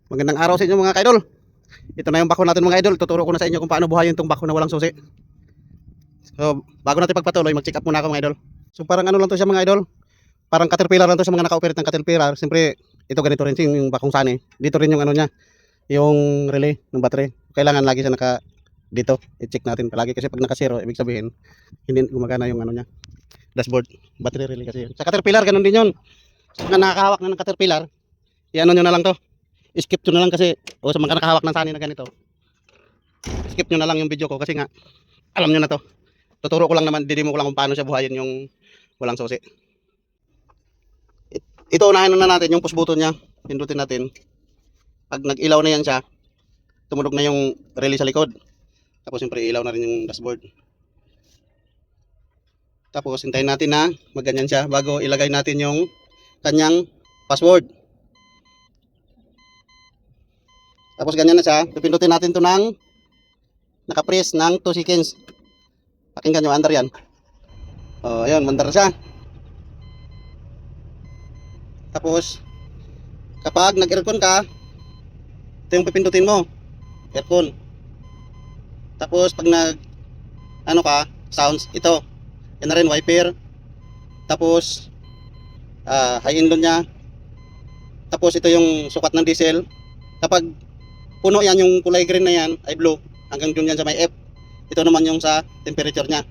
Magandang araw sa inyo mga ka-idol. Ito na yung bako natin mga idol. Tuturo ko na sa inyo kung paano buhayin itong bako na walang susi. So, bago natin pagpatuloy, mag-check up muna ako mga idol. So, parang ano lang to siya mga idol. Parang caterpillar lang to sa mga naka-operate ng caterpillar. Siyempre, ito ganito rin yung bakong sani. Dito rin yung ano niya, yung relay ng battery. Kailangan lagi siya naka dito. I-check natin palagi kasi pag naka-zero, ibig sabihin hindi gumagana yung ano niya. Dashboard, battery relay kasi yun. Sa caterpillar, ganun din yun. Sa mga nakakahawak na ng caterpillar, i-ano nyo na lang to. Skip nyo na lang kasi o sa mga nakahawak ng sani na ganito, skip nyo na lang yung video ko kasi nga alam nyo na to. Tuturo ko lang naman, didimo ko lang kung paano siya buhayin yung walang susi. Ito unahin na natin yung push button nya. Pindutin natin. Pag nag-ilaw na yan siya, tumunog na yung relay sa likod. Tapos siyempre ilaw na rin yung dashboard. Tapos hintayin natin na magganyan siya bago ilagay natin yung kanyang password. Tapos ganyan na siya, pipindutin natin to ng naka-press ng 2 seconds. Pakinggan nyo, under yan. O, ayun, mandar siya. Tapos, kapag nag-aircon ka, ito yung pipindutin mo. Aircon. Tapos, pag ano ka, sounds, ito. Yan na rin, wiper. Tapos, high and low nya. Tapos, ito yung sukat ng diesel. Kapag puno yan, yung kulay green na yan ay blue, hanggang dun yan sa may F. Ito naman yung sa temperature nya,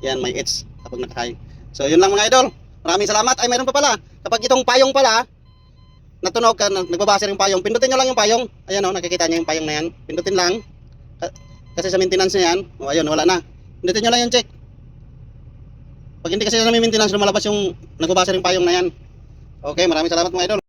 yan may H kapag naka-high. So yun lang mga idol, maraming salamat. Ay mayroon pa pala, kapag itong payong pala natunog ka, nagbabaser yung payong, pindutin nyo lang yung payong. Ayan o, nakikita nyo yung payong na yan, pindutin lang kasi sa maintenance nya yan. O ayun, wala na, pindutin nyo lang yung check. Pag hindi kasi na may maintenance, lumalabas yung nagbabaser yung payong na yan. Okay, maraming salamat mga idol.